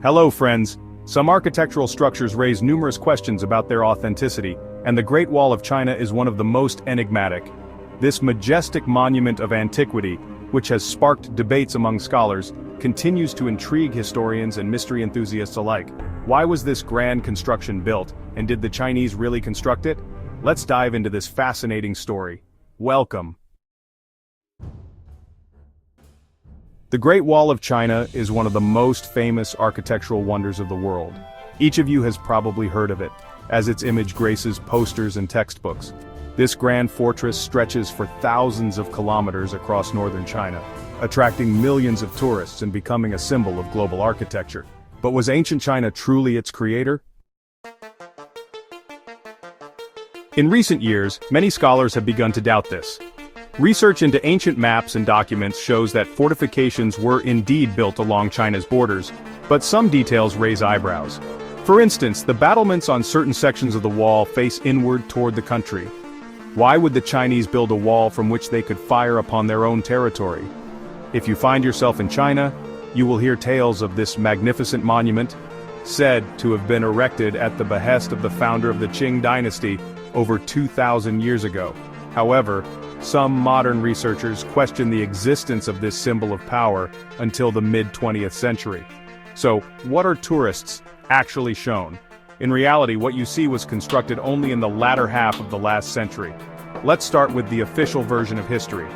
Hello friends. Some architectural structures raise numerous questions about their authenticity, and the Great Wall of China is one of the most enigmatic. This majestic monument of antiquity, which has sparked debates among scholars, continues to intrigue historians and mystery enthusiasts alike. Why was this grand construction built, and did the Chinese really construct it? Let's dive into this fascinating story. Welcome. The Great Wall of China is one of the most famous architectural wonders of the world. Each of you has probably heard of it, as its image graces posters and textbooks. This grand fortress stretches for thousands of kilometers across northern China, attracting millions of tourists and becoming a symbol of global architecture. But was ancient China truly its creator? In recent years, many scholars have begun to doubt this. Research into ancient maps and documents shows that fortifications were indeed built along China's borders, but some details raise eyebrows. For instance, the battlements on certain sections of the wall face inward toward the country. Why would the Chinese build a wall from which they could fire upon their own territory? If you find yourself in China, you will hear tales of this magnificent monument, said to have been erected at the behest of the founder of the Qing dynasty over 2,000 years ago. However, some modern researchers question the existence of this symbol of power until the mid-20th century. So, what are tourists actually shown? In reality, what you see was constructed only in the latter half of the last century. Let's start with the official version of history.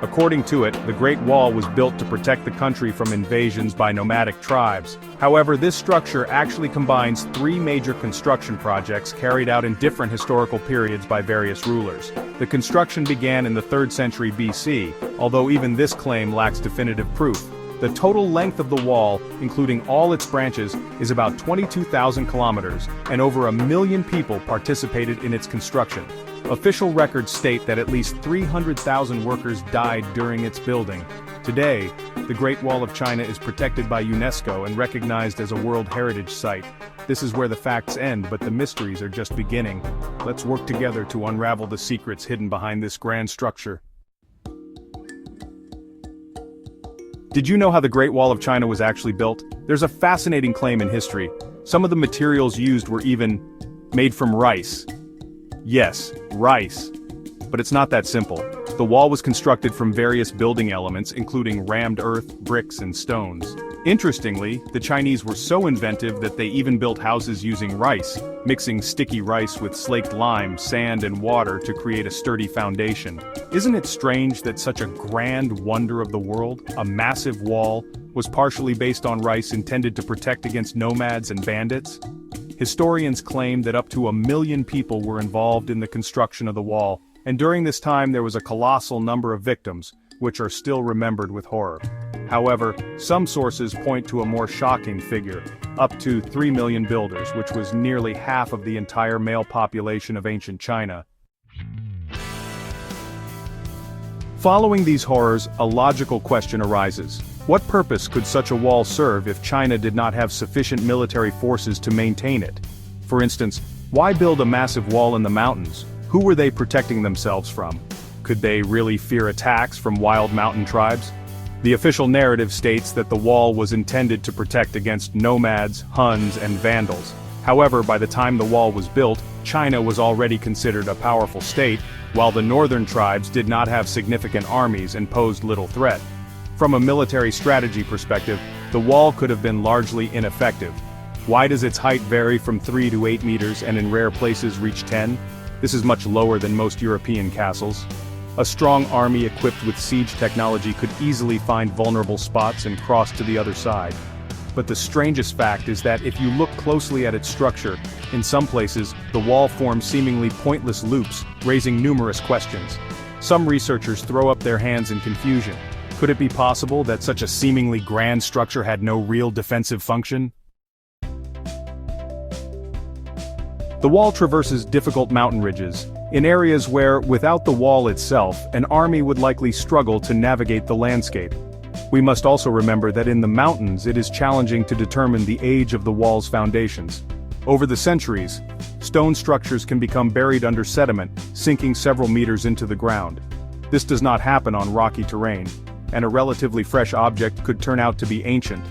According to it, the Great Wall was built to protect the country from invasions by nomadic tribes. However, this structure actually combines three major construction projects carried out in different historical periods by various rulers. The construction began in the 3rd century BC, although even this claim lacks definitive proof. The total length of the wall, including all its branches, is about 22,000 kilometers, and over 1 million people participated in its construction. Official records state that at least 300,000 workers died during its building. Today, the Great Wall of China is protected by UNESCO and recognized as a World Heritage Site. This is where the facts end, but the mysteries are just beginning. Let's work together to unravel the secrets hidden behind this grand structure. Did you know how the Great Wall of China was actually built? There's a fascinating claim in history. Some of the materials used were even made from rice. Yes, rice. But it's not that simple. The wall was constructed from various building elements, including rammed earth, bricks, and stones. Interestingly, the Chinese were so inventive that they even built houses using rice, mixing sticky rice with slaked lime, sand, and water to create a sturdy foundation. Isn't it strange that such a grand wonder of the world, a massive wall, was partially based on rice intended to protect against nomads and bandits? Historians claim that up to 1 million people were involved in the construction of the wall, and during this time there was a colossal number of victims, which are still remembered with horror. However, some sources point to a more shocking figure, up to 3 million builders, which was nearly half of the entire male population of ancient China. Following these horrors, a logical question arises. What purpose could such a wall serve if China did not have sufficient military forces to maintain it? For instance, why build a massive wall in the mountains? Who were they protecting themselves from? Could they really fear attacks from wild mountain tribes? The official narrative states that the wall was intended to protect against nomads, Huns, and Vandals. However, by the time the wall was built, China was already considered a powerful state, while the northern tribes did not have significant armies and posed little threat. From a military strategy perspective, the wall could have been largely ineffective. Why does its height vary from 3 to 8 meters and in rare places reach 10? This is much lower than most European castles. A strong army equipped with siege technology could easily find vulnerable spots and cross to the other side. But the strangest fact is that if you look closely at its structure, in some places, the wall forms seemingly pointless loops, raising numerous questions. Some researchers throw up their hands in confusion. Could it be possible that such a seemingly grand structure had no real defensive function? The wall traverses difficult mountain ridges, in areas where, without the wall itself, an army would likely struggle to navigate the landscape. We must also remember that in the mountains it is challenging to determine the age of the wall's foundations. Over the centuries, stone structures can become buried under sediment, sinking several meters into the ground. This does not happen on rocky terrain, and a relatively fresh object could turn out to be ancient.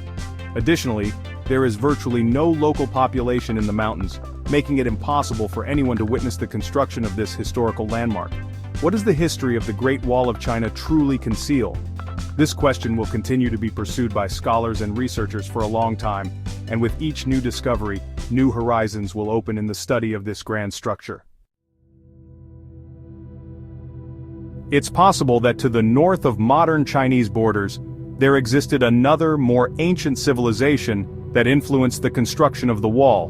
Additionally, there is virtually no local population in the mountains, making it impossible for anyone to witness the construction of this historical landmark. What does the history of the Great Wall of China truly conceal? This question will continue to be pursued by scholars and researchers for a long time, and with each new discovery, new horizons will open in the study of this grand structure. It's possible that to the north of modern Chinese borders, there existed another, more ancient civilization that influenced the construction of the wall.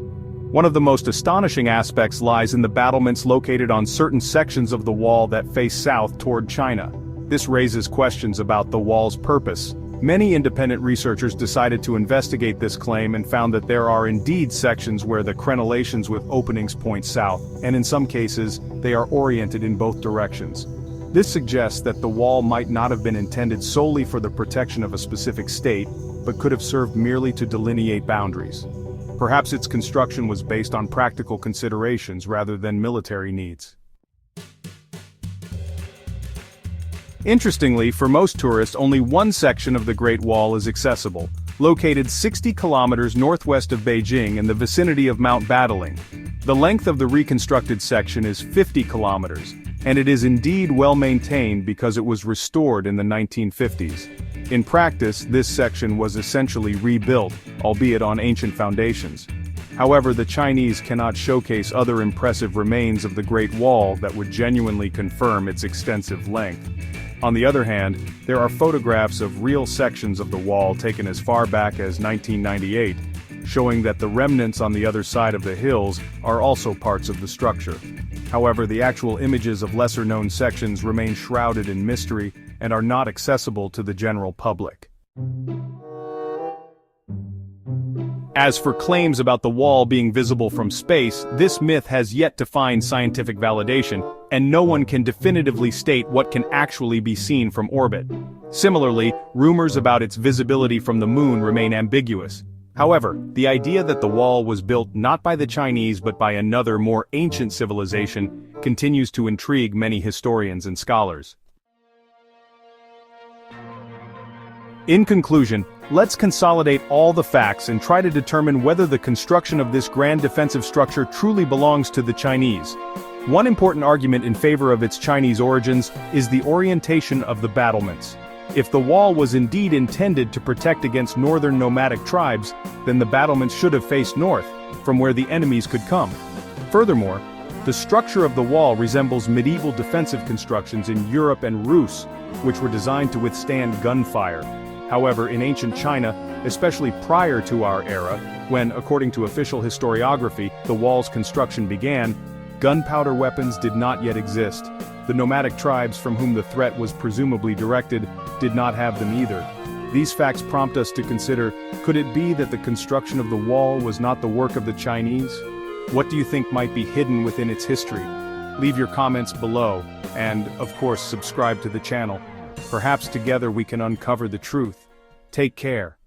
One of the most astonishing aspects lies in the battlements located on certain sections of the wall that face south toward China. This raises questions about the wall's purpose. Many independent researchers decided to investigate this claim and found that there are indeed sections where the crenellations with openings point south, and in some cases, they are oriented in both directions. This suggests that the wall might not have been intended solely for the protection of a specific state, but could have served merely to delineate boundaries. Perhaps its construction was based on practical considerations rather than military needs. Interestingly, for most tourists, only one section of the Great Wall is accessible, located 60 kilometers northwest of Beijing in the vicinity of Mount Battling. The length of the reconstructed section is 50 kilometers, and it is indeed well maintained because it was restored in the 1950s. In practice, this section was essentially rebuilt, albeit on ancient foundations. However, the Chinese cannot showcase other impressive remains of the Great Wall that would genuinely confirm its extensive length. On the other hand, there are photographs of real sections of the wall taken as far back as 1998, showing that the remnants on the other side of the hills are also parts of the structure. However, the actual images of lesser-known sections remain shrouded in mystery and are not accessible to the general public. As for claims about the wall being visible from space, this myth has yet to find scientific validation, and no one can definitively state what can actually be seen from orbit. Similarly, rumors about its visibility from the moon remain ambiguous. However, the idea that the wall was built not by the Chinese but by another, more ancient civilization continues to intrigue many historians and scholars. In conclusion, let's consolidate all the facts and try to determine whether the construction of this grand defensive structure truly belongs to the Chinese. One important argument in favor of its Chinese origins is the orientation of the battlements. If the wall was indeed intended to protect against northern nomadic tribes, then the battlements should have faced north, from where the enemies could come. Furthermore, the structure of the wall resembles medieval defensive constructions in Europe and Rus, which were designed to withstand gunfire. However, in ancient China, especially prior to our era, when, according to official historiography, the wall's construction began, gunpowder weapons did not yet exist. The nomadic tribes from whom the threat was presumably directed did not have them either. These facts prompt us to consider, could it be that the construction of the wall was not the work of the Chinese? What do you think might be hidden within its history? Leave your comments below, and, of course, subscribe to the channel. Perhaps together we can uncover the truth. Take care.